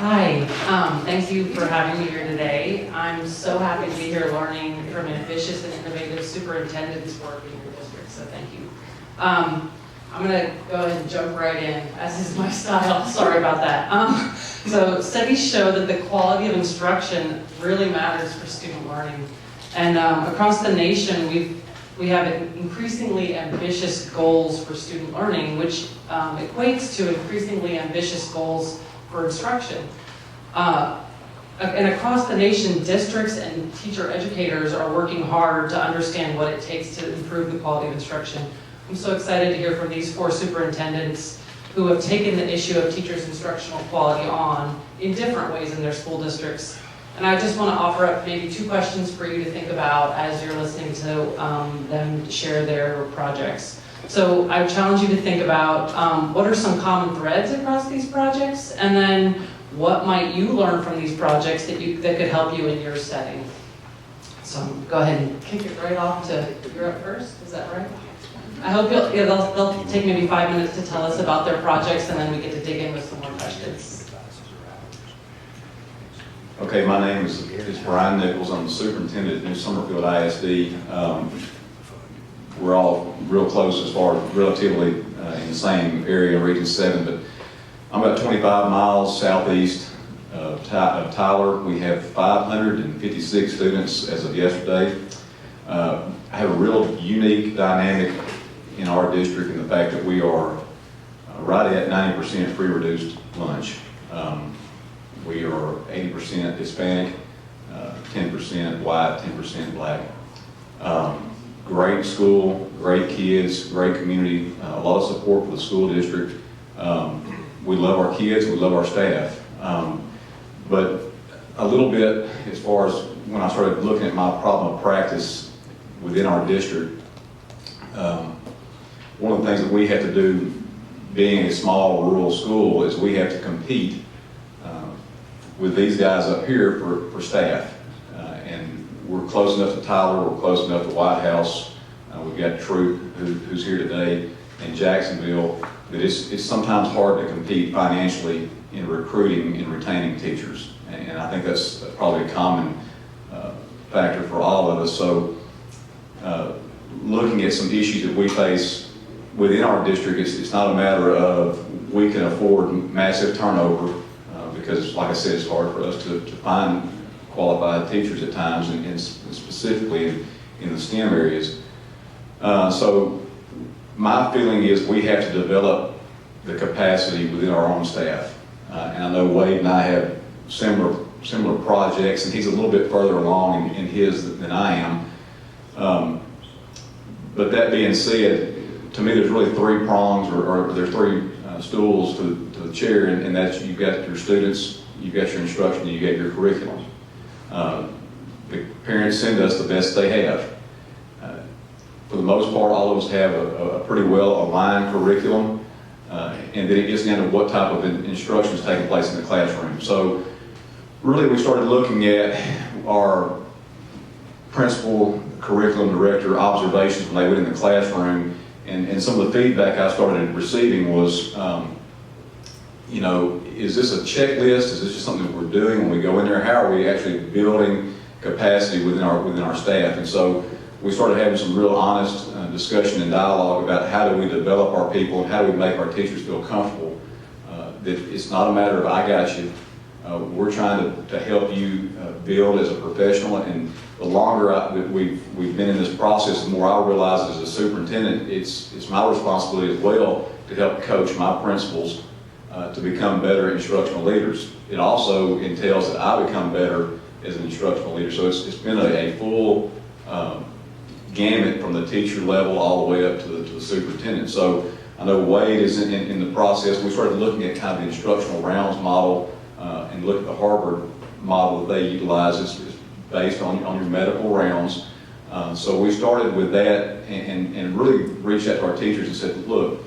Hi, thank you for having me here today. I'm so happy to be here learning from ambitious and innovative superintendents working in your district, so thank you. I'm gonna go ahead and jump right in, as is my style, sorry about that. So studies show that the quality of instruction really matters for student learning. And across the nation, we have increasingly ambitious goals for student learning, which equates to increasingly ambitious goals for instruction. And across the nation, districts and teacher educators are working hard to understand what it takes to improve the quality of instruction. I'm so excited to hear from these 4 superintendents who have taken the issue of teachers' instructional quality on in different ways in their school districts. And I just want to offer up maybe 2 questions for you to think about as you're listening to them share their projects. So I challenge you to think about what are some common threads across these projects, and then what might you learn from these projects that could help you in your setting. So go ahead and kick it right off to, you're up first, is that right? I hope they'll take maybe 5 minutes to tell us about their projects, and then we get to dig in with some more questions. Okay, my name is Brian Nichols. I'm the superintendent at New Summerfield ISD. We're all real close as far as relatively in the same area, Region 7, but I'm about 25 miles southeast of Tyler. We have 556 students as of yesterday. I have a real unique dynamic in our district in the fact that we are right at 90% free reduced lunch. We are 80% Hispanic, 10% white, 10% black. Great school, great kids, great community, a lot of support for the school district. We love our kids, we love our staff. But a little bit as far as when I started looking at my problem of practice within our district, one of the things that we have to do being a small rural school is we have to compete with these guys up here for staff. And we're close enough to Tyler, we're close enough to White House. We've got Troop, who's here today, in Jacksonville, that it's sometimes hard to compete financially in recruiting and retaining teachers. And I think that's probably a common factor for all of us. So looking at some issues that we face within our district, it's not a matter of we can afford massive turnover, because, like I said, it's hard for us to find qualified teachers at times, and specifically in the STEM areas. So my feeling is we have to develop the capacity within our own staff. And I know Wade and I have similar projects, and he's a little bit further along in his than I am. But that being said, to me, there's really 3 prongs, or there's 3 stools to the chair, and that's you've got your students, you've got your instruction, and you've got your curriculum. The parents send us the best they have. For the most part, all of us have a pretty well aligned curriculum, and then it gets down to what type of instruction is taking place in the classroom. So really we started looking at our principal curriculum director observations when they went in the classroom, and some of the feedback I started receiving was, is this a checklist? Is this just something that we're doing when we go in there? How are we actually building capacity within our staff? And so we started having some real honest discussion and dialogue about how do we develop our people and how do we make our teachers feel comfortable. That it's not a matter of I got you. We're trying to help you build as a professional, and the longer we've been in this process, the more I realize as a superintendent, it's my responsibility as well to help coach my principals to become better instructional leaders. It also entails that I become better as an instructional leader. So it's been a full gamut from the teacher level all the way up to the superintendent. So I know Wade is in the process. We started looking at kind of the instructional rounds model and look at the Harvard model that they utilize. It's based on your medical rounds. So we started with that and really reached out to our teachers and said, look,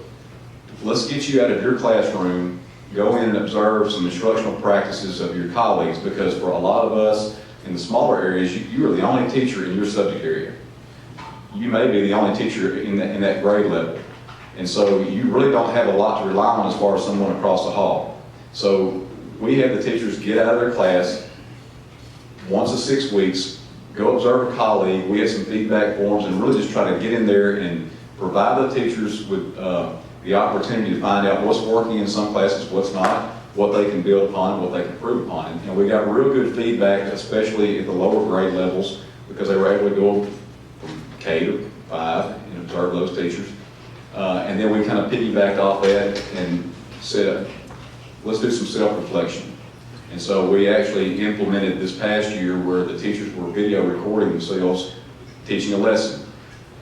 let's get you out of your classroom, go in and observe some instructional practices of your colleagues, because for a lot of us in the smaller areas, you are the only teacher in your subject area. You may be the only teacher in that grade level. And so you really don't have a lot to rely on as far as someone across the hall. So we have the teachers get out of their class once a 6 weeks, go observe a colleague. We have some feedback forms and really just try to get in there and provide the teachers with the opportunity to find out what's working in some classes, what's not, what they can build upon, and what they can improve upon. And we got real good feedback, especially at the lower grade levels, because they were able to go from K to 5 and observe those teachers. And then we kind of piggybacked off that and said, let's do some self-reflection. And so we actually implemented this past year where the teachers were video recording themselves teaching a lesson.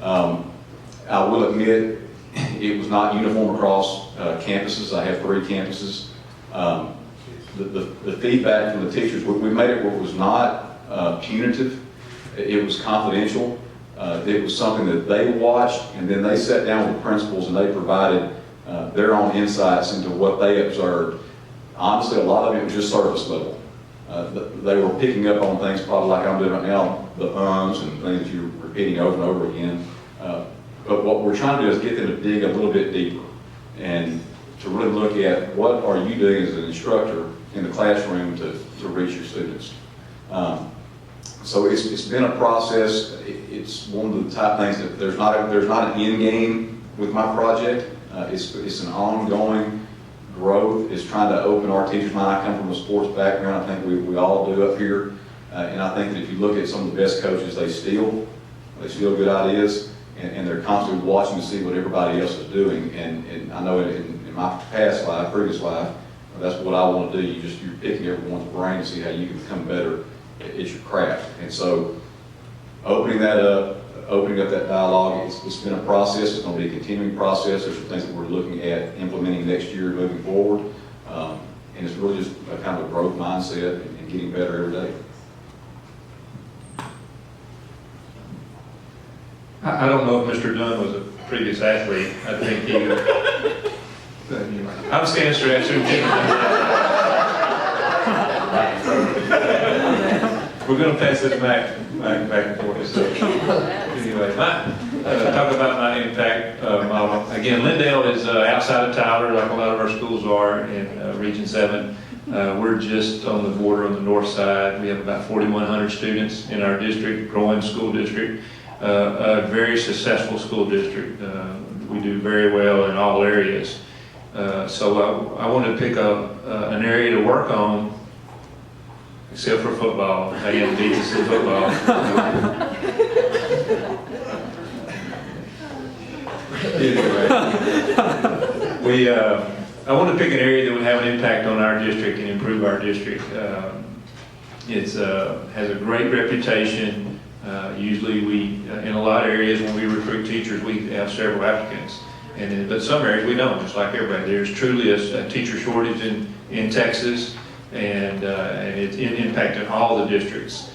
I will admit, it was not uniform across campuses. I have 3 campuses. The feedback from the teachers, we made it where it was not punitive. It was confidential. It was something that they watched, and then they sat down with principals and they provided their own insights into what they observed. Honestly, a lot of it was just surface level. They were picking up on things probably like I'm doing right now, the ums and things you're repeating over and over again. But what we're trying to do is get them to dig a little bit deeper and to really look at what are you doing as an instructor in the classroom to reach your students. So it's been a process. It's one of the type things that there's not an end game with my project. It's an ongoing growth. It's trying to open our teachers' mind. I come from a sports background. I think we all do up here. And I think that if you look at some of the best coaches, they steal good ideas, and they're constantly watching to see what everybody else is doing. And I know in my previous life, that's what I want to do. You're picking everyone's brain to see how you can become better at your craft. And so opening up that dialogue, it's been a process. It's going to be a continuing process. There's some things that we're looking at implementing next year moving forward. And it's really just a kind of a growth mindset and getting better every day. I don't know if Mr. Dunn was a previous athlete. I think he. I'm standing straight. We're going to pass this back and forth. So anyway, talk about my impact model. Again, Lindale is outside of Tyler, like a lot of our schools are in Region 7. We're just on the border on the north side. We have about 4,100 students in our district, growing school district. A very successful school district. We do very well in all areas. So I wanted to pick an area to work on, except for football. I had to beat us in football. Anyway, I want to pick an area that would have an impact on our district and improve our district. It has a great reputation. Usually in a lot of areas when we recruit teachers, we have several applicants. But some areas we don't, just like everybody. There's truly a teacher shortage in Texas, and it's impacting all the districts.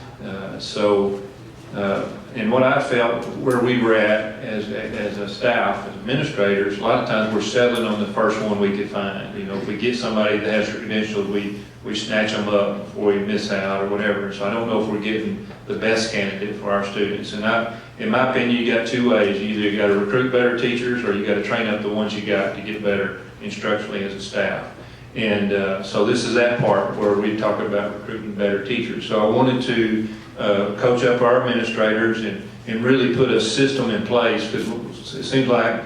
And what I felt where we were at as a staff, as administrators, a lot of times we're settling on the first one we could find. You know, if we get somebody that has credentials, we snatch them up before we miss out or whatever. So I don't know if we're getting the best candidate for our students. And in my opinion, you got 2 ways. You either got to recruit better teachers, or you got to train up the ones you got to get better instructionally as a staff. And so this is that part where we talk about recruiting better teachers. So I wanted to coach up our administrators and really put a system in place, because it seems like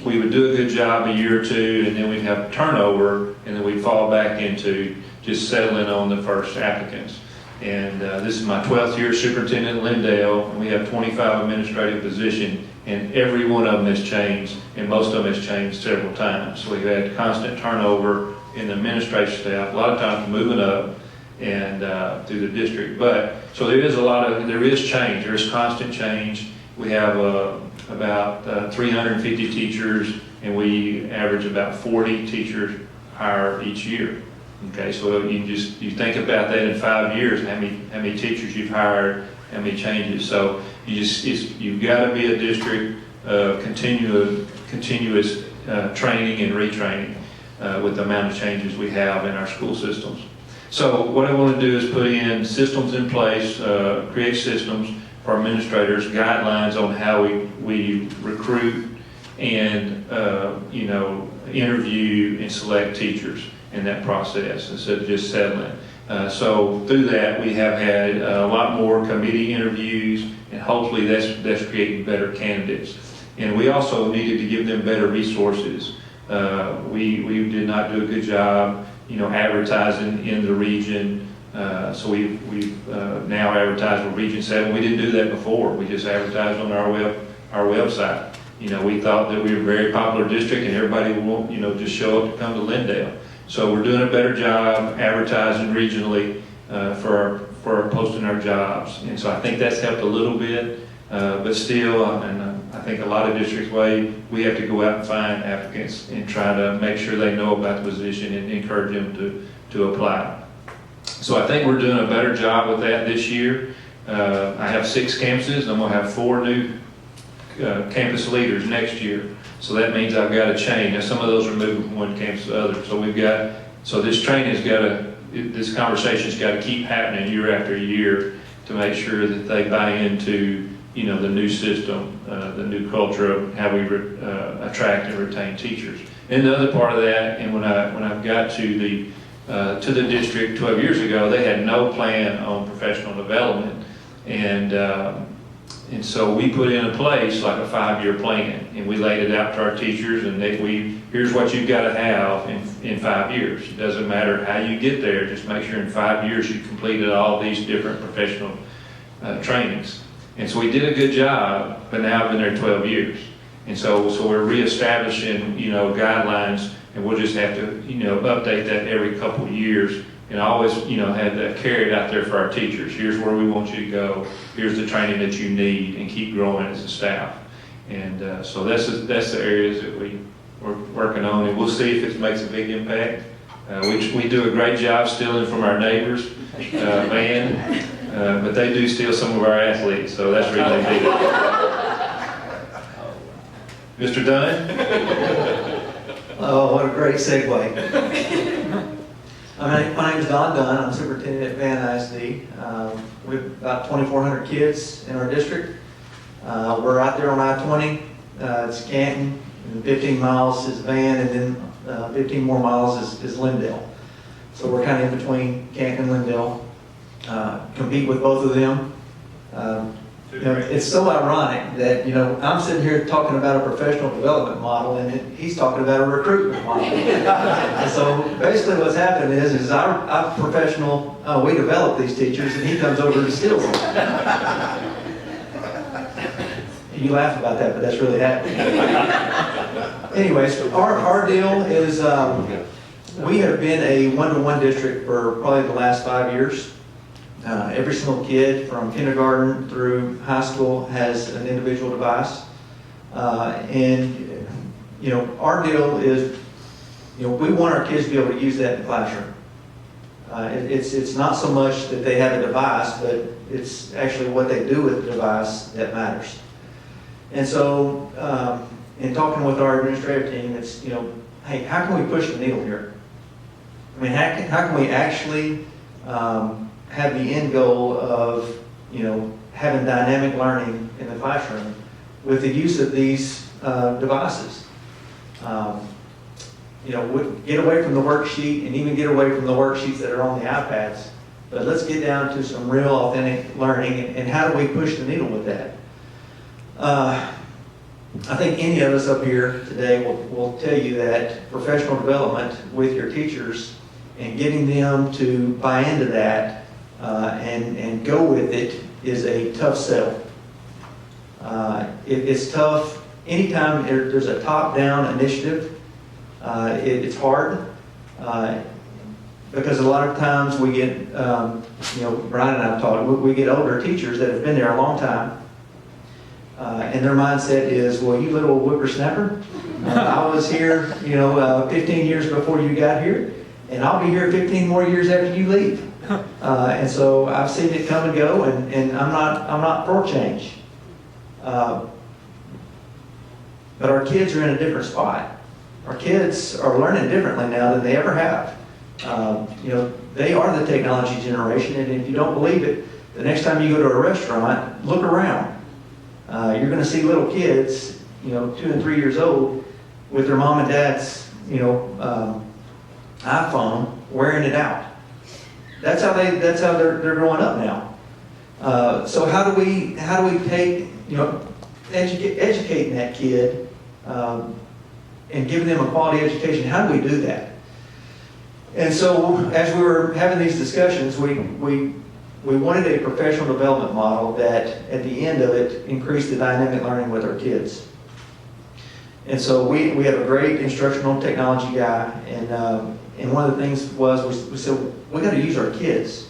we would do a good job a year or two, and then we'd have turnover, and then we'd fall back into just settling on the first applicants. And this is my 12th year superintendent at Lindale, and we have 25 administrative positions, and every one of them has changed, and most of them has changed several times. So we've had constant turnover in the administration staff, a lot of times moving up and through the district. But so there is change, there is constant change. We have about 350 teachers, and we average about 40 teachers hired each year. Okay, so you think about that in 5 years, how many teachers you've hired, how many changes. So you've got to be a district continuous training and retraining with the amount of changes we have in our school systems. So what I want to do is put in systems in place, create systems for administrators, guidelines on how we recruit and interview and select teachers. in that process instead of just settling. So through that, we have had a lot more committee interviews, and hopefully that's creating better candidates. And we also needed to give them better resources. We did not do a good job, advertising in the region. So we've now advertised with Region 7. We didn't do that before. We just advertised on our website. We thought that we were a very popular district and everybody would just show up to come to Lindale. So we're doing a better job advertising regionally for posting our jobs. And so I think that's helped a little bit, but still, I think a lot of districts, we have to go out and find applicants and try to make sure they know about the position and encourage them to apply. So I think we're doing a better job with that this year. I have 6 campuses. I'm going to have 4 new campus leaders next year. So that means I've got to change. Now, some of those are moving from one campus to the other. So this training has got to, this conversation's got to keep happening year after year to make sure that they buy into, the new system, the new culture of how we attract and retain teachers. And the other part of that, and when I got to the district 12 years ago, they had no plan on professional development, and so we put in place like a 5-year plan, and we laid it out to our teachers, and here's what you've got to have in 5 years. It doesn't matter how you get there, just make sure in 5 years you've completed all these different professional trainings. And so we did a good job, but now I've been there 12 years. And so we're reestablishing, guidelines, and we'll just have to, update that every couple of years, and always, have that carried out there for our teachers. Here's where we want you to go. Here's the training that you need, and keep growing as a staff. And so that's the areas that we're working on, and we'll see if it makes a big impact. We do a great job stealing from our neighbors' band, but they do steal some of our athletes, so that's really big. Mr. Dunn? Oh, what a great segue. My name is Don Dunn. I'm superintendent at Van ISD. We have about 2,400 kids in our district. We're right there on I-20. It's Canton, and 15 miles is Van, and then 15 more miles is Lindale. So we're kind of in between Canton and Lindale. Compete with both of them. It's so ironic that, I'm sitting here talking about a professional development model, and he's talking about a recruitment model. And so basically what's happened is our professional, we develop these teachers, and he comes over and steals them. You laugh about that, but that's really happening. Anyways, our deal is we have been a one-to-one district for probably the last 5 years. Every single kid from kindergarten through high school has an individual device. And our deal is, we want our kids to be able to use that in the classroom. It's not so much that they have a device, but it's actually what they do with the device that matters. And so, in talking with our administrative team, it's, hey, how can we push the needle here? I mean, how can we actually have the end goal of, having dynamic learning in the classroom with the use of these devices? Get away from the worksheet, and even get away from the worksheets that are on the iPads, but let's get down to some real authentic learning, and how do we push the needle with that? I think any of us up here today will tell you that professional development with your teachers and getting them to buy into that and go with it is a tough sell. It's tough anytime there's a top-down initiative. It's hard because a lot of times we get, Brian and I have talked, we get older teachers that have been there a long time. And their mindset is, well, you little whippersnapper, I was here, 15 years before you got here, and I'll be here 15 more years after you leave. And so I've seen it come and go, and I'm not for change. But our kids are in a different spot. Our kids are learning differently now than they ever have. They are the technology generation, and if you don't believe it, the next time you go to a restaurant, look around. You're going to see little kids, 2 and 3 years old, with their mom and dad's, iPhone, wearing it out. That's how they're growing up now. So how do we take, educating that kid and giving them a quality education? How do we do that? And so as we were having these discussions, we wanted a professional development model that at the end of it increased the dynamic learning with our kids. And so we have a great instructional technology guy, and one of the things was we said, we got to use our kids.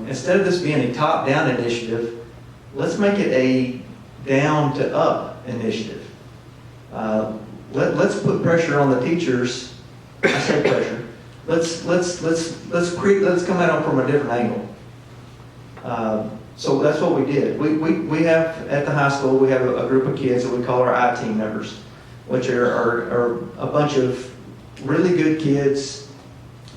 Instead of this being a top-down initiative, let's make it a down-to-up initiative. Let's put pressure on the teachers. I say pressure. Let's come at them from a different angle. So that's what we did. We have at the high school, we have a group of kids that we call our I-team members, which are a bunch of really good kids,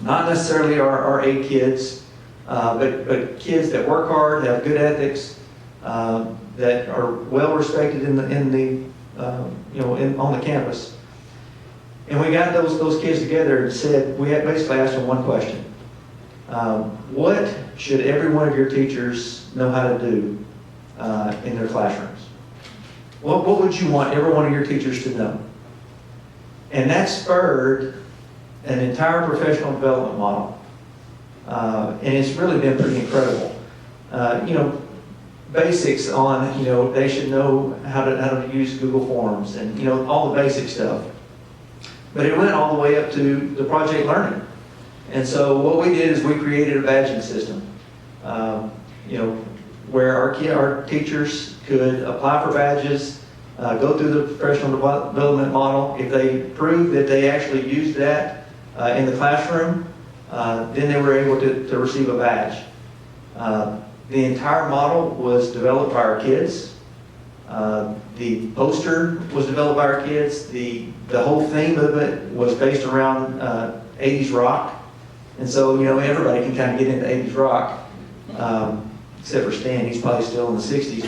not necessarily our A kids, but kids that work hard, have good ethics, that are well respected on the campus. And we got those kids together and said, we had basically asked them one question. What should every one of your teachers know how to do in their classrooms? What would you want every one of your teachers to know? And that spurred an entire professional development model. And it's really been pretty incredible. Basics on, they should know how to use Google Forms and, all the basic stuff. But it went all the way up to the project learning. And so what we did is we created a badging system, where our teachers could apply for badges, go through the professional development model. If they proved that they actually used that in the classroom, then they were able to receive a badge. The entire model was developed by our kids. The poster was developed by our kids. The whole theme of it was based around 80s rock. And so, everybody can kind of get into 80s rock, except for Stan. He's probably still in the 60s.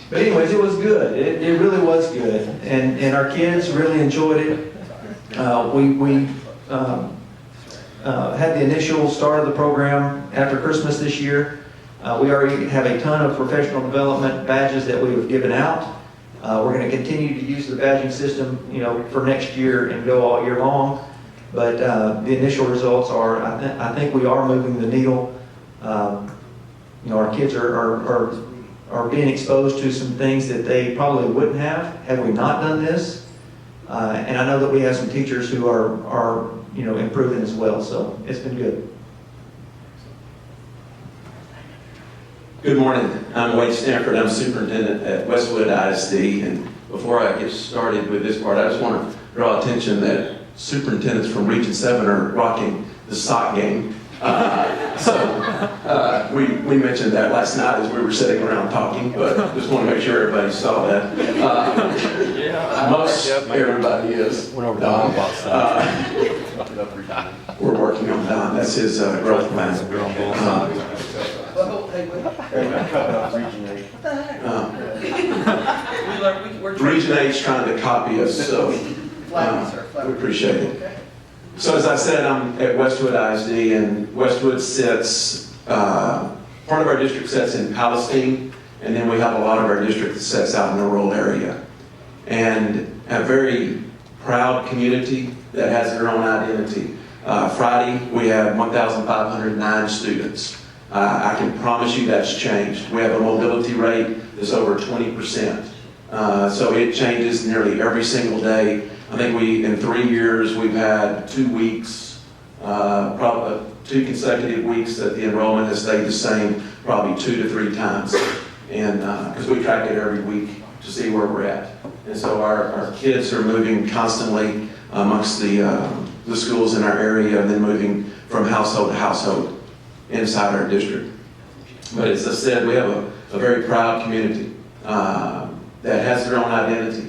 But anyways, it was good. It really was good. And our kids really enjoyed it. We had the initial start of the program after Christmas this year. We already have a ton of professional development badges that we have given out. We're going to continue to use the badging system, for next year and go all year long. But the initial results are, I think we are moving the needle. Our kids are being exposed to some things that they probably wouldn't have had we not done this. And I know that we have some teachers who are improving as well. So it's been good. Good morning. I'm Wade Stanford. I'm superintendent at Westwood ISD. And before I get started with this part, I just want to draw attention that superintendents from Region 7 are rocking the sock game. We mentioned that last night as we were sitting around talking, but just want to make sure everybody saw that. Most everybody is. Went over Don. We're working on Don. That's his growth plan. Region 8's trying to copy us, so we appreciate it. So as I said, I'm at Westwood ISD, and Westwood sits, part of our district sits in Palestine, and then we have a lot of our district that sits out in the rural area. And a very proud community that has their own identity. Friday, we had 1,509 students. I can promise you that's changed. We have a mobility rate that's over 20%. So it changes nearly every single day. I think in 3 years, we've had 2 weeks, probably 2 consecutive weeks that the enrollment has stayed the same, probably 2 to 3 times. And because we track it every week to see where we're at. And so our kids are moving constantly amongst the schools in our area, and then moving from household to household inside our district. But as I said, we have a very proud community that has their own identity.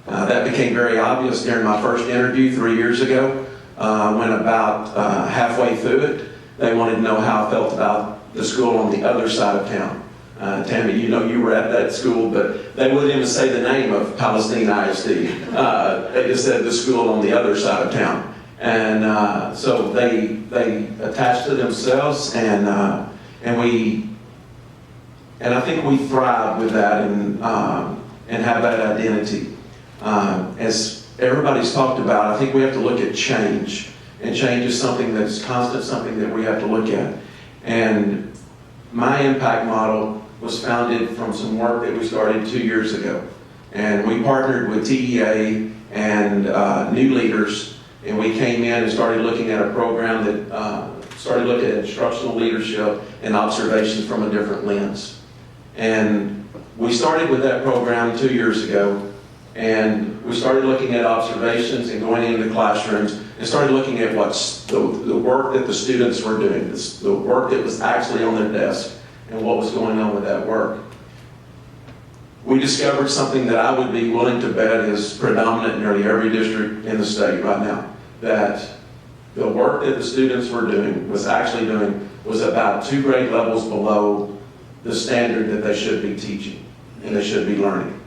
That became very obvious during my first interview 3 years ago, when about halfway through it, they wanted to know how I felt about the school on the other side of town. Tammy, you know you were at that school, but they wouldn't even say the name of Palestine ISD. They just said the school on the other side of town. And so they attached to themselves, and I think we thrive with that and have that identity. As everybody's talked about, I think we have to look at change. And change is something that's constant, something that we have to look at. And my impact model was founded from some work that we started 2 years ago. And we partnered with TEA and new leaders, and we came in and started looking at a program that started looking at instructional leadership and observations from a different lens. And we started with that program 2 years ago, and we started looking at observations and going into classrooms and started looking at what's the work that the students were doing, the work that was actually on their desk, and what was going on with that work. We discovered something that I would be willing to bet is predominant in nearly every district in the state right now, that the work that the students were doing was about 2 grade levels below the standard that they should be teaching and they should be learning.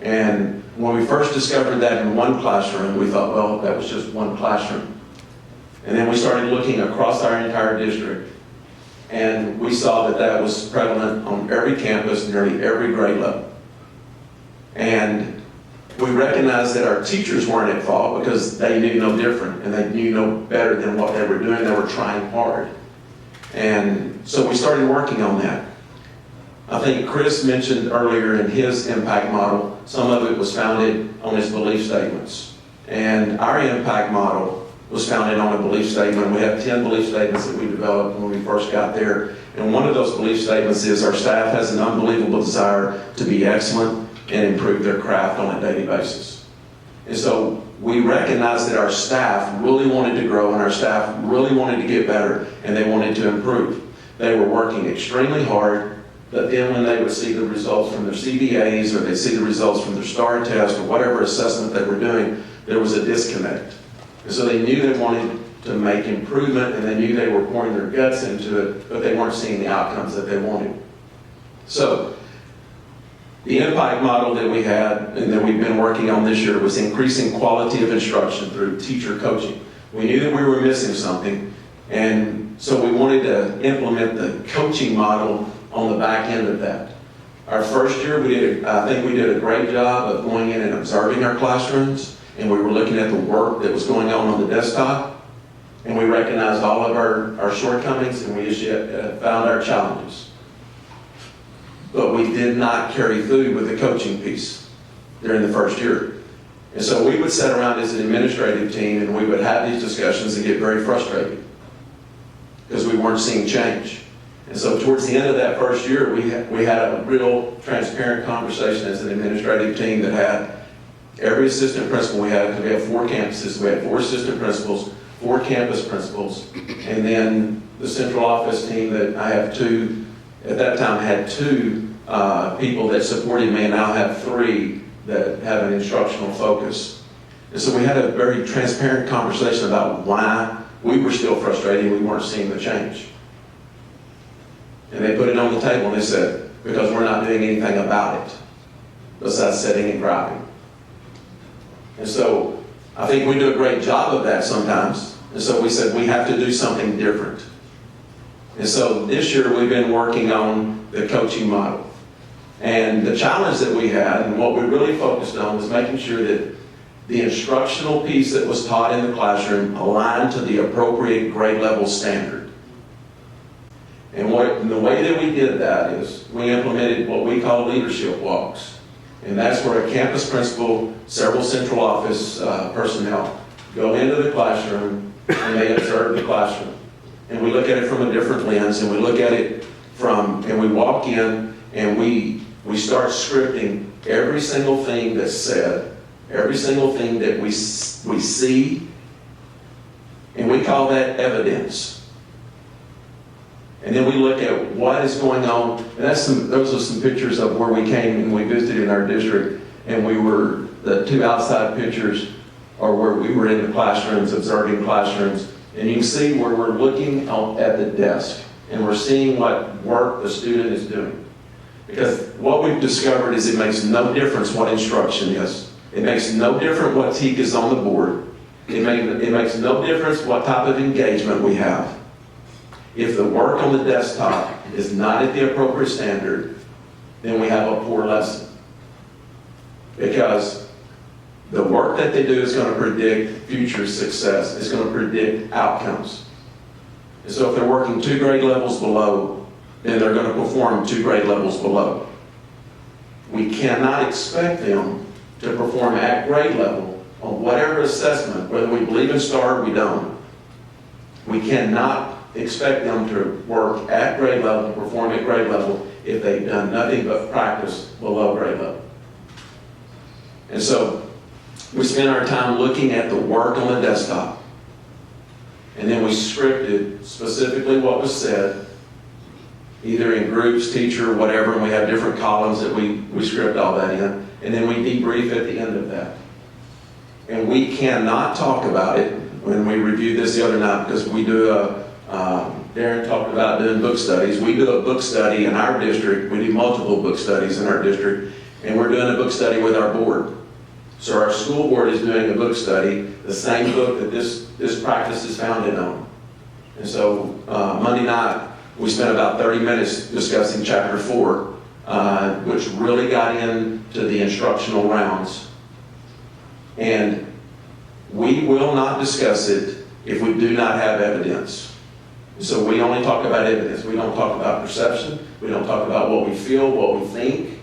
And when we first discovered that in one classroom, we thought, well, that was just one classroom. And then we started looking across our entire district, and we saw that that was prevalent on every campus, nearly every grade level. And we recognized that our teachers weren't at fault because they knew no different, and they knew no better than what they were doing. They were trying hard. And so we started working on that. I think Chris mentioned earlier in his impact model, some of it was founded on his belief statements. And our impact model was founded on a belief statement. We have 10 belief statements that we developed when we first got there. And one of those belief statements is our staff has an unbelievable desire to be excellent and improve their craft on a daily basis. And so we recognized that our staff really wanted to grow, and our staff really wanted to get better, and they wanted to improve. They were working extremely hard. But then when they would see the results from their CBAs, or they'd see the results from their STAR test, or whatever assessment they were doing, there was a disconnect. And so they knew they wanted to make improvement, and they knew they were pouring their guts into it, but they weren't seeing the outcomes that they wanted. So the impact model that we had, and that we've been working on this year, was increasing quality of instruction through teacher coaching. We knew that we were missing something, and so we wanted to implement the coaching model on the back end of that. Our first year, I think we did a great job of going in and observing our classrooms, and we were looking at the work that was going on the desktop, and we recognized all of our shortcomings, and we found our challenges. But we did not carry through with the coaching piece during the first year. And so we would sit around as an administrative team, and we would have these discussions and get very frustrated because we weren't seeing change. And so towards the end of that first year, we had a real transparent conversation as an administrative team that had every assistant principal we had, because we have 4 campuses, we had 4 assistant principals, 4 campus principals, and then the central office team that I have 2, at that time had 2 people that supported me, and now have 3 that have an instructional focus. And so we had a very transparent conversation about why we were still frustrated, we weren't seeing the change. And they put it on the table and they said, because we're not doing anything about it, besides sitting and griping. And so I think we do a great job of that sometimes. And so we said, we have to do something different. And so this year we've been working on the coaching model. And the challenge that we had, and what we really focused on, was making sure that the instructional piece that was taught in the classroom aligned to the appropriate grade level standard. And the way that we did that is we implemented what we call leadership walks. And that's where a campus principal, several central office personnel go into the classroom and they observe the classroom. And we look at it from a different lens, and we look at it and we walk in and we start scripting every single thing that's said, every single thing that we see, and we call that evidence. And then we look at what is going on, and those are some pictures of where we came and we visited in our district, and the 2 outside pictures are where we were in the classrooms, observing classrooms, and you can see where we're looking at the desk, and we're seeing what work the student is doing. Because what we've discovered is it makes no difference what instruction is. It makes no difference what TEAC is on the board. It makes no difference what type of engagement we have. If the work on the desktop is not at the appropriate standard, then we have a poor lesson. Because the work that they do is going to predict future success. It's going to predict outcomes. And so if they're working 2 grade levels below, then they're going to perform 2 grade levels below. We cannot expect them to perform at grade level on whatever assessment, whether we believe in STAR or we don't. We cannot expect them to work at grade level, to perform at grade level, if they've done nothing but practice below grade level. And so we spent our time looking at the work on the desktop. And then we scripted specifically what was said, either in groups, teacher, whatever, and we have different columns that we script all that in. And then we debrief at the end of that. And we cannot talk about it when we reviewed this the other night, because we do Darren talked about doing book studies. We do a book study in our district. We do multiple book studies in our district. And we're doing a book study with our board. So our school board is doing a book study, the same book that this practice is founded on. And so Monday night, we spent about 30 minutes discussing chapter 4, which really got into the instructional rounds. And we will not discuss it if we do not have evidence. So we only talk about evidence. We don't talk about perception. We don't talk about what we feel, what we think,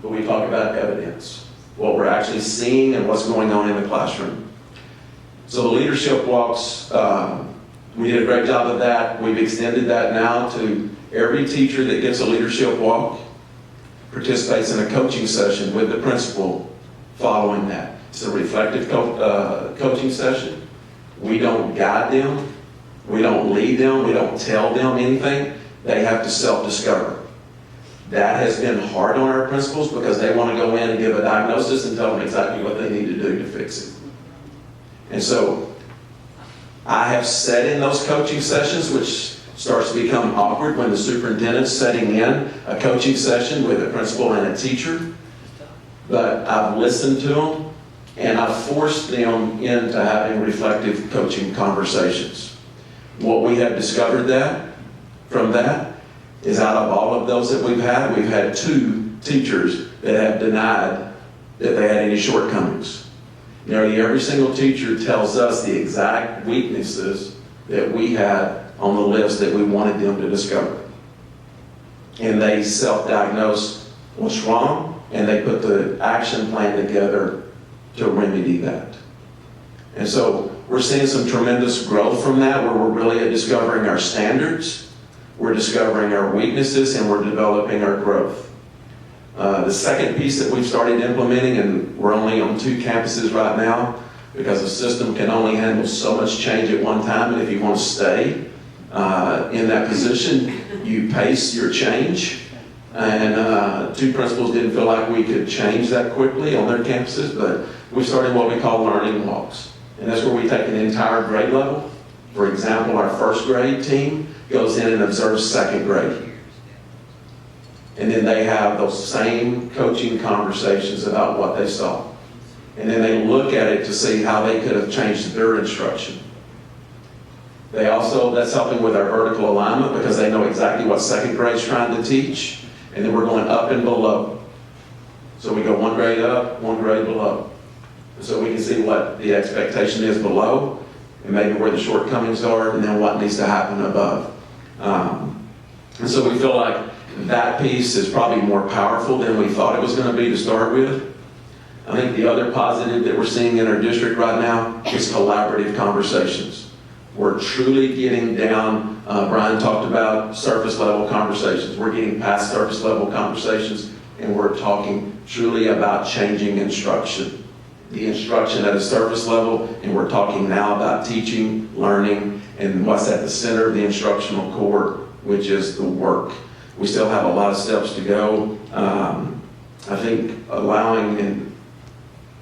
but we talk about evidence. What we're actually seeing and what's going on in the classroom. So the leadership walks, we did a great job of that. We've extended that now to every teacher that gets a leadership walk participates in a coaching session with the principal following that. It's a reflective coaching session. We don't guide them. We don't lead them. We don't tell them anything. They have to self-discover. That has been hard on our principals because they want to go in and give a diagnosis and tell them exactly what they need to do to fix it. And so I have sat in those coaching sessions, which starts to become awkward when the superintendent's setting in a coaching session with a principal and a teacher. But I've listened to them and I've forced them into having reflective coaching conversations. What we have discovered from that is out of all of those that we've had 2 teachers that have denied that they had any shortcomings. Nearly every single teacher tells us the exact weaknesses that we had on the list that we wanted them to discover. And they self-diagnose what's wrong, and they put the action plan together to remedy that. And so we're seeing some tremendous growth from that, where we're really discovering our standards, we're discovering our weaknesses, and we're developing our growth. The second piece that we've started implementing, and we're only on 2 campuses right now, because the system can only handle so much change at one time, and if you want to stay in that position, you pace your change. And 2 principals didn't feel like we could change that quickly on their campuses, but we started what we call learning walks. And that's where we take an entire grade level. For example, our 1st grade team goes in and observes 2nd grade. And then they have those same coaching conversations about what they saw. And then they look at it to see how they could have changed their instruction. That's helping with our vertical alignment, because they know exactly what 2nd grade's trying to teach. And then we're going up and below. So we go 1 grade up, 1 grade below. So we can see what the expectation is below, and maybe where the shortcomings are, and then what needs to happen above. And so we feel like that piece is probably more powerful than we thought it was going to be to start with. I think the other positive that we're seeing in our district right now is collaborative conversations. We're truly getting down, Brian talked about surface level conversations. We're getting past surface level conversations, and we're talking truly about changing instruction. The instruction at a surface level, and we're talking now about teaching, learning, and what's at the center of the instructional core, which is the work. We still have a lot of steps to go. I think allowing and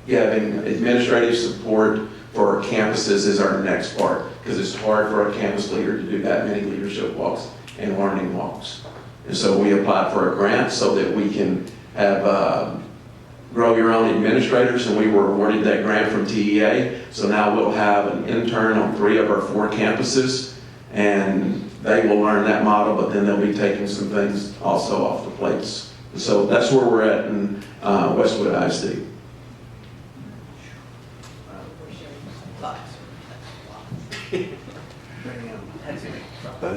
having administrative support for our campuses is our next part, because it's hard for a campus leader to do that many leadership walks and learning walks. And so we applied for a grant so that we can have grow your own administrators, and we were awarded that grant from TEA. So now we'll have an intern on 3 of our 4 campuses, and they will learn that model, but then they'll be taking some things also off the plates. So that's where we're at in Westwood ISD.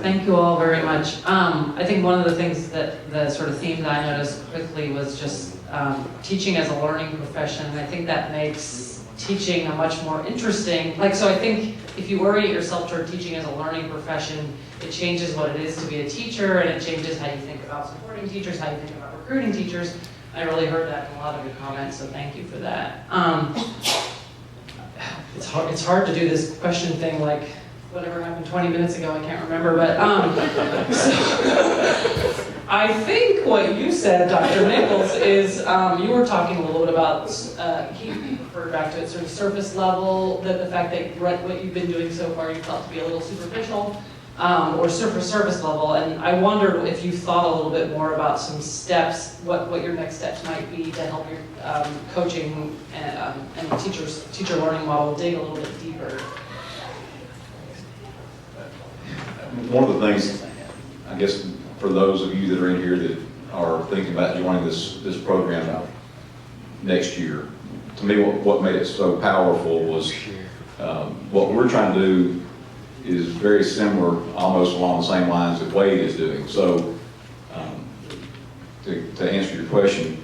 Thank you all very much. I think one of the things that the sort of theme that I noticed quickly was just teaching as a learning profession. And I think that makes teaching a much more interesting, so I think if you orient yourself toward teaching as a learning profession, it changes what it is to be a teacher, and it changes how you think about supporting teachers, how you think about recruiting teachers. I really heard that in a lot of your comments, so thank you for that. It's hard to do this question thing like whatever happened 20 minutes ago, I can't remember, but I think what you said, Dr. Nichols, is you were talking a little bit about, he referred back to it, sort of surface level, the fact that what you've been doing so far you felt to be a little superficial, or surface level, and I wondered if you thought a little bit more about some steps, what your next steps might be to help your coaching and teacher learning model dig a little bit deeper. One of the things, I guess, for those of you that are in here that are thinking about joining this program next year, to me what made it so powerful was what we're trying to do is very similar, almost along the same lines that Wade is doing. So to answer your question,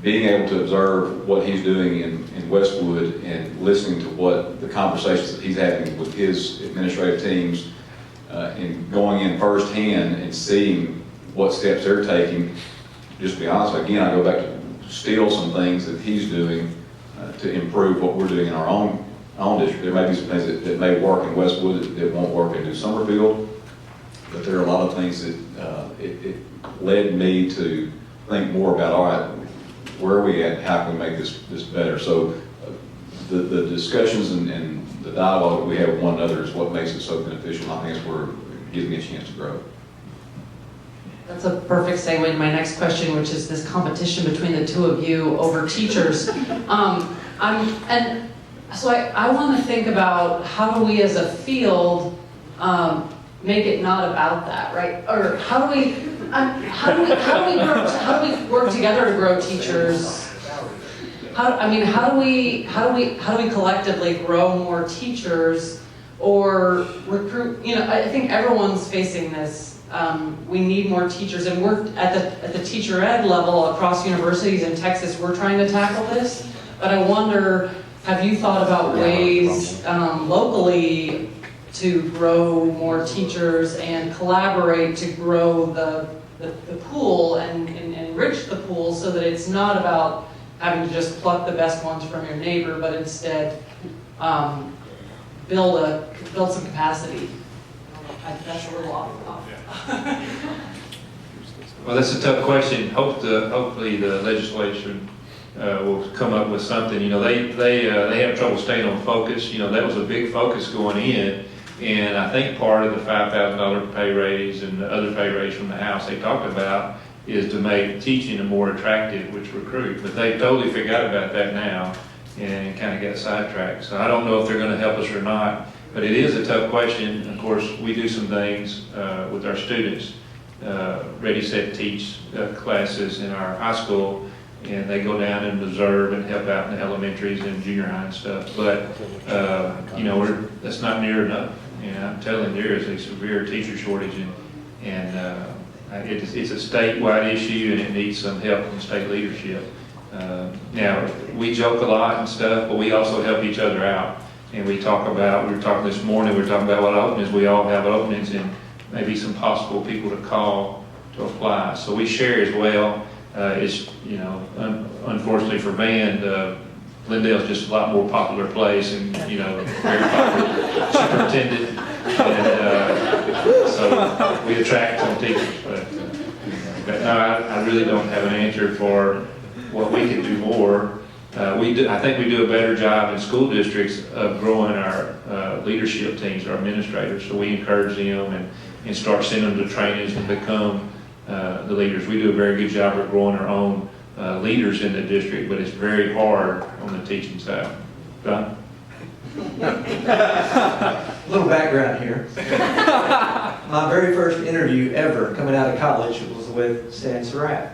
being able to observe what he's doing in Westwood and listening to what the conversations that he's having with his administrative teams, and going in firsthand and seeing what steps they're taking. Just to be honest, again, I go back to steal some things that he's doing to improve what we're doing in our own district. There may be some things that may work in Westwood that won't work in New Summerfield, but there are a lot of things that it led me to think more about, all right, where are we at, how can we make this better? So the discussions and the dialogue that we have with one another is what makes it so beneficial. I think it's where it gives me a chance to grow. That's a perfect segue to my next question, which is this competition between the two of you over teachers. And so I want to think about how do we as a field make it not about that, right? Or how do we work together to grow teachers? How do we collectively grow more teachers or recruit? I think everyone's facing this. We need more teachers, and we're at the teacher ed level across universities in Texas. We're trying to tackle this, but I wonder, have you thought about ways locally to grow more teachers and collaborate to grow the pool and enrich the pool so that it's not about having to just pluck the best ones from your neighbor, but instead build some capacity. That's a little off. Well, that's a tough question. Hopefully the legislature will come up with something. They have trouble staying on focus. That was a big focus going in, and I think part of the $5,000 pay raise and the other pay raise from the House they talked about is to make teaching a more attractive, which recruit. But they totally forgot about that now and kind of got sidetracked. So I don't know if they're going to help us or not. But it is a tough question. Of course, we do some things with our students, Ready, Set, Teach classes in our high school, and they go down and observe and help out in the elementaries and junior high and stuff. But, that's not near enough. I'm telling you, there is a severe teacher shortage, and it's a statewide issue, and it needs some help from state leadership. Now, we joke a lot and stuff, but we also help each other out. And we were talking this morning, we were talking about what openings, we all have openings and maybe some possible people to call to apply. So we share as well. Unfortunately for band, Glendale's just a lot more popular place and, very popular superintendent. And so we attract some teachers. But no, I really don't have an answer for what we can do more. I think we do a better job in school districts of growing our leadership teams, our administrators. So we encourage them and start sending them to trainings to become the leaders. We do a very good job of growing our own leaders in the district, but it's very hard on the teaching side. Don? A little background here. My very first interview ever coming out of college was with Stan Surratt.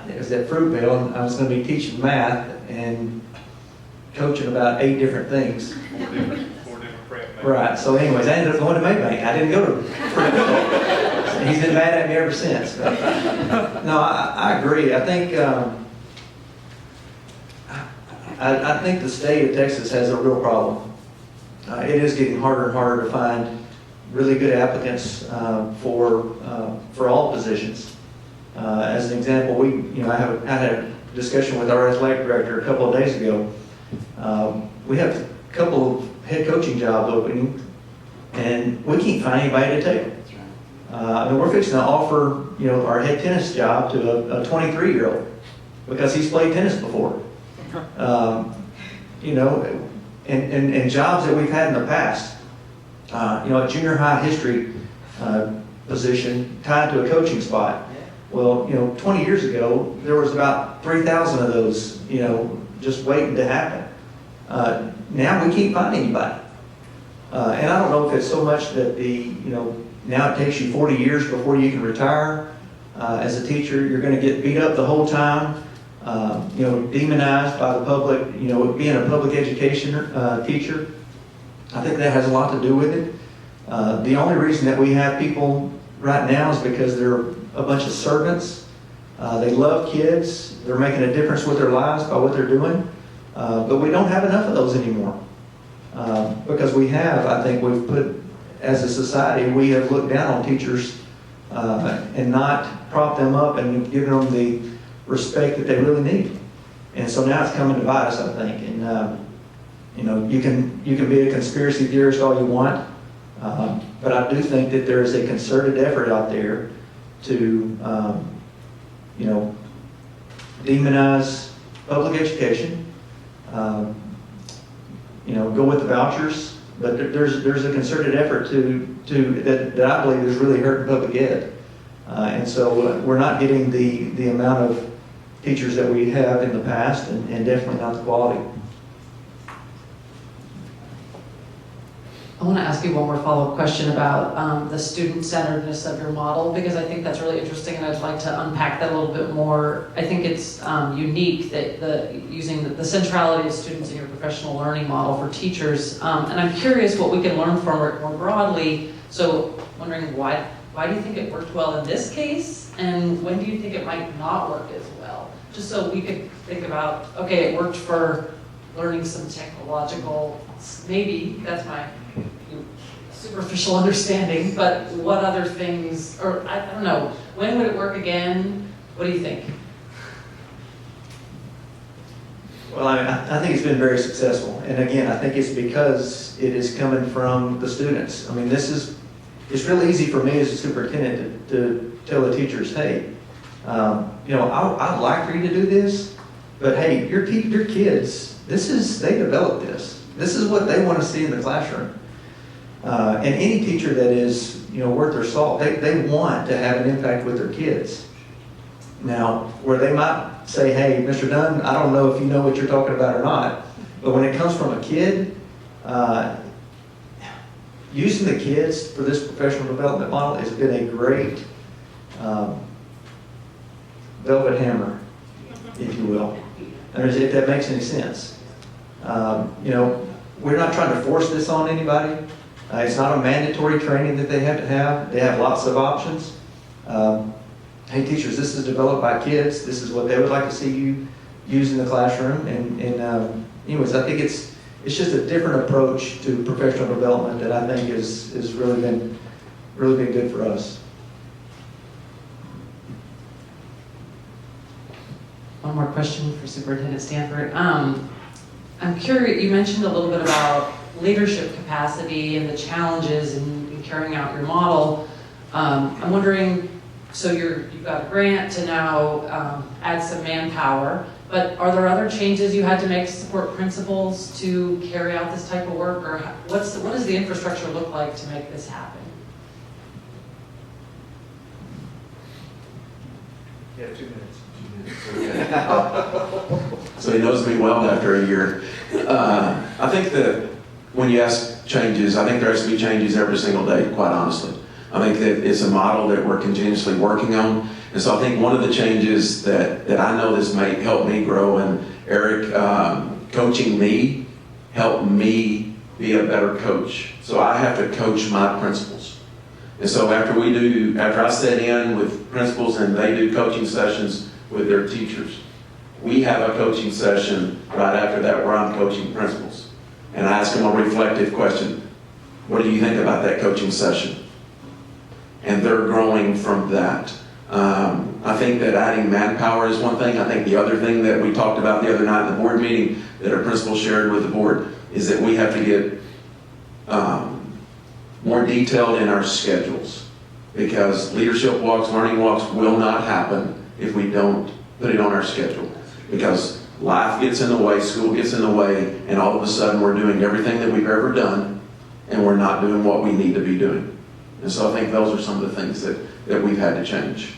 It was at Fruitvale, and I was going to be teaching math and coaching about 8 different things. 4 different prep. Right, so anyways, I ended up going to Maybank. I didn't go to Fruitvale. He's been mad at me ever since. But, no, I agree. I think I think the state of Texas has a real problem. It is getting harder and harder to find really good applicants for all positions. As an example, I had a discussion with our athletic director a couple of days ago. We have a couple of head coaching jobs opening, and we can't find anybody to take them. We're fixing to offer, our head tennis job to a 23-year-old because he's played tennis before. And jobs that we've had in the past, a junior high history position tied to a coaching spot. Well, 20 years ago, there was about 3,000 of those, just waiting to happen. Now we can't find anybody. And I don't know if it's so much that now it takes you 40 years before you can retire. As a teacher, you're going to get beat up the whole time. Demonized by the public, being a public education teacher. I think that has a lot to do with it. The only reason that we have people right now is because they're a bunch of servants. They love kids. They're making a difference with their lives by what they're doing. But we don't have enough of those anymore. Because I think we've put, as a society, we have looked down on teachers and not propped them up and given them the respect that they really need. And so now it's coming to bite us, I think. And you can be a conspiracy theorist all you want, but I do think that there is a concerted effort out there to demonize public education. Go with the vouchers, but there's a concerted effort that I believe is really hurting public ed. And so we're not getting the amount of teachers that we have in the past, and definitely not the quality. I want to ask you one more follow-up question about the student-centeredness of your model, because I think that's really interesting, and I'd like to unpack that a little bit more. I think it's unique that using the centrality of students in your professional learning model for teachers, and I'm curious what we can learn from it more broadly. So, wondering why do you think it worked well in this case, and when do you think it might not work as well? Just so we could think about, okay, it worked for learning some technological, maybe, that's my superficial understanding, but what other things, or I don't know, when would it work again? What do you think? Well, I think it's been very successful. And again, I think it's because it is coming from the students. It's really easy for me as a superintendent to tell the teachers, hey, I'd like for you to do this, but hey, your kids, they developed this. This is what they want to see in the classroom. And any teacher that is, worth their salt, they want to have an impact with their kids. Now, where they might say, hey, Mr. Dunn, I don't know if you know what you're talking about or not, but when it comes from a kid, using the kids for this professional development model has been a great velvet hammer, if you will. If that makes any sense. We're not trying to force this on anybody. It's not a mandatory training that they have to have. They have lots of options. Hey teachers, this is developed by kids. This is what they would like to see you use in the classroom. And anyways, I think it's just a different approach to professional development that I think is really been good for us. One more question for Superintendent Stanford. I'm curious, you mentioned a little bit about leadership capacity and the challenges in carrying out your model. I'm wondering, so you've got a grant to now add some manpower, but are there other changes you had to make to support principals to carry out this type of work, or what does the infrastructure look like to make this happen? You have 2 minutes. So he knows me well after a year. I think that when you ask changes, I think there has to be changes every single day, quite honestly. I think that it's a model that we're continuously working on. And so I think one of the changes that I know this may help me grow, and Eric coaching me helped me be a better coach. So I have to coach my principals. And so after I sit in with principals and they do coaching sessions with their teachers, we have a coaching session right after that where I'm coaching principals. And I ask them a reflective question. What do you think about that coaching session? And they're growing from that. I think that adding manpower is one thing. I think the other thing that we talked about the other night in the board meeting that our principal shared with the board is that we have to get more detailed in our schedules, because leadership walks, learning walks will not happen if we don't put it on our schedule, because life gets in the way, school gets in the way, and all of a sudden we're doing everything that we've ever done and we're not doing what we need to be doing. And so I think those are some of the things that we've had to change.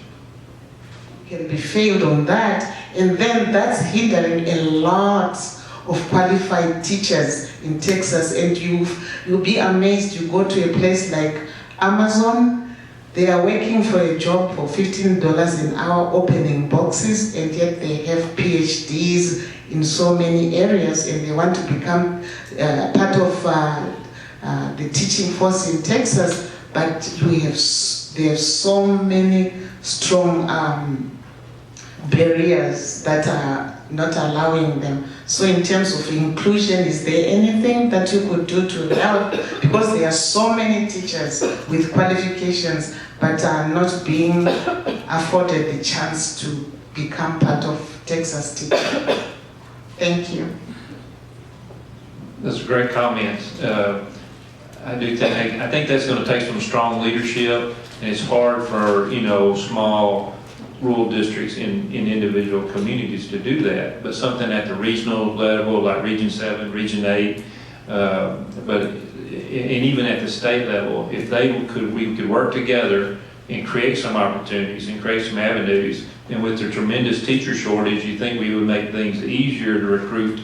Can be failed on that, and then that's hindering a lot of qualified teachers in Texas. And you'll be amazed. You go to a place like Amazon, they are working for a job for $15 an hour opening boxes, and yet they have PhDs in so many areas, and they want to become part of the teaching force in Texas. But there's so many strong barriers that are not allowing them. So in terms of inclusion, is there anything that you could do to help? Because there are so many teachers with qualifications but are not being afforded the chance to become part of Texas teaching. Thank you. That's a great comment. I think that's going to take some strong leadership, and it's hard for, small rural districts in individual communities to do that. But something at the regional level, like Region 7, Region 8, and even at the state level, if we could work together and create some opportunities and create some avenues. And with the tremendous teacher shortage, you think we would make things easier to recruit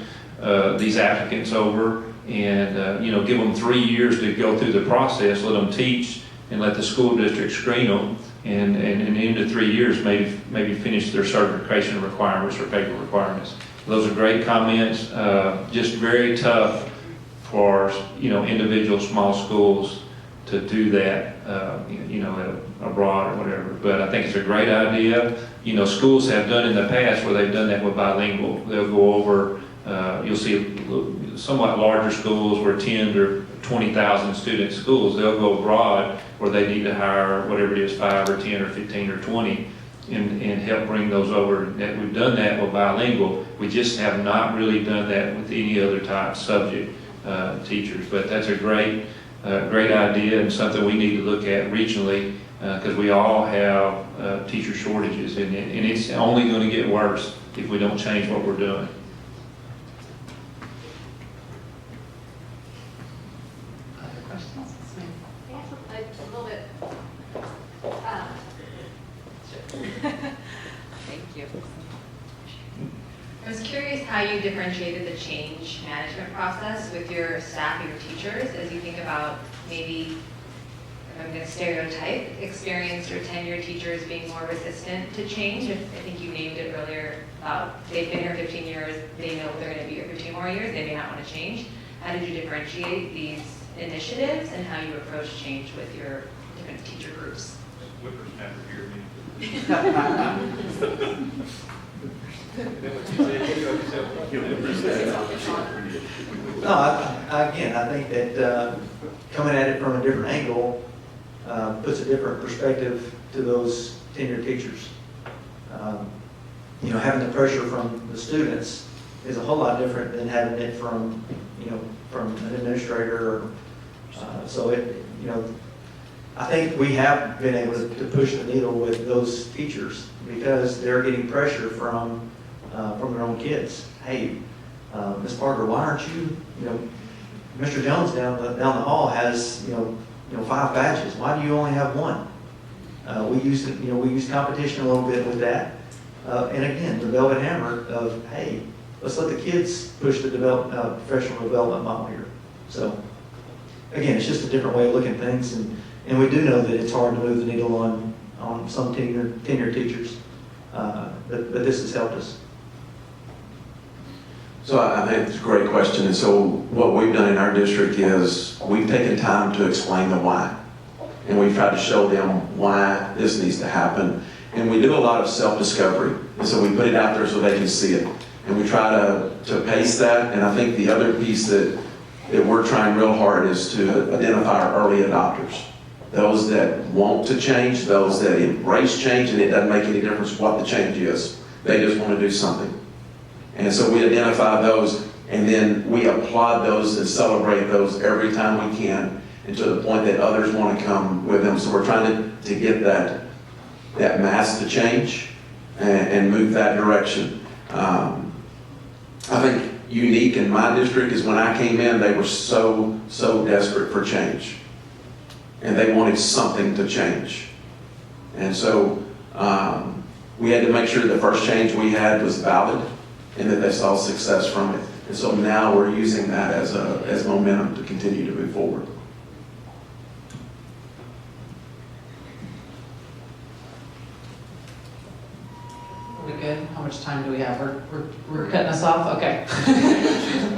these applicants over, and give them 3 years to go through the process, let them teach, and let the school district screen them, and into 3 years maybe finish their certification requirements or paper requirements. Those are great comments. Just very tough for individual small schools to do that, abroad or whatever. But I think it's a great idea. Schools have done in the past where they've done that with bilingual. They'll go over. You'll see somewhat larger schools where 10 or 20,000 student schools, they'll go abroad where they need to hire whatever it is, 5 or 10 or 15 or 20, and help bring those over. We've done that with bilingual. We just have not really done that with any other type subject teachers. But that's a great idea, and something we need to look at regionally, because we all have teacher shortages, and it's only going to get worse if we don't change what we're doing. Thank you. I was curious how you differentiated the change management process with your staff and your teachers as you think about maybe, if I'm going to stereotype, experienced or tenured teachers being more resistant to change. I think you named it earlier about they've been here 15 years, they know they're going to be here 15 more years, they may not want to change. How did you differentiate these initiatives and how you approach change with your different teacher groups? Whippersnapper here, me. No, I think that coming at it from a different angle puts a different perspective to those tenured teachers. Having the pressure from the students is a whole lot different than having it from an administrator. I think we have been able to push the needle with those teachers because they're getting pressure from their own kids. Hey, Ms. Parker, why aren't you, Mr. Jones down the hall has, 5 badges. Why do you only have 1? We use competition a little bit with that. And again, the velvet hammer of, hey, let's let the kids push the professional development model here. So, again, it's just a different way of looking at things, and we do know that it's hard to move the needle on some tenured teachers, but this has helped us. So I think it's a great question. And so what we've done in our district is we've taken time to explain the why. And we've tried to show them why this needs to happen. And we do a lot of self-discovery. And so we put it out there so they can see it. And we try to pace that. And I think the other piece that we're trying real hard is to identify our early adopters. Those that want to change, those that embrace change, and it doesn't make any difference what the change is. They just want to do something. And so we identify those, and then we applaud those and celebrate those every time we can, and to the point that others want to come with them. So we're trying to get that mass to change and move that direction. I think unique in my district is when I came in, they were so desperate for change. And they wanted something to change. And so we had to make sure the first change we had was valid and that they saw success from it. And so now we're using that as momentum to continue to move forward. Are we good? How much time do we have? We're cutting us off? Okay.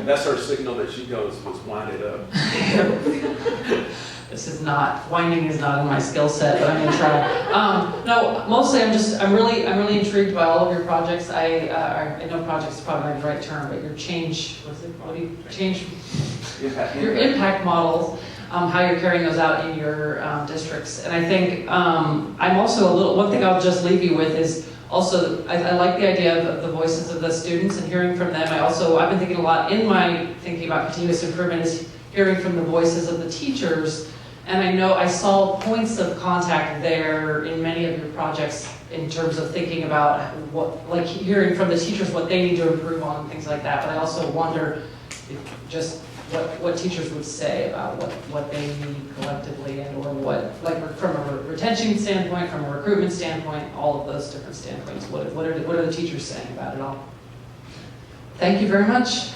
That's her signal that she goes, let's wind it up. This is not, winding is not in my skill set, but I'm gonna try. No, mostly I'm really intrigued by all of your projects. I know projects is probably not the right term, but your change, your impact models, how you're carrying those out in your districts. And I think I'm also one thing I'll just leave you with is also, I like the idea of the voices of the students and hearing from them. I've been thinking a lot in my thinking about continuous improvement is hearing from the voices of the teachers. And I know I saw points of contact there in many of your projects in terms of thinking about like hearing from the teachers what they need to improve on and things like that. But I also wonder just what teachers would say about what they need collectively and or what, like from a retention standpoint, from a recruitment standpoint, all of those different standpoints. What are the teachers saying about it all? Thank you very much.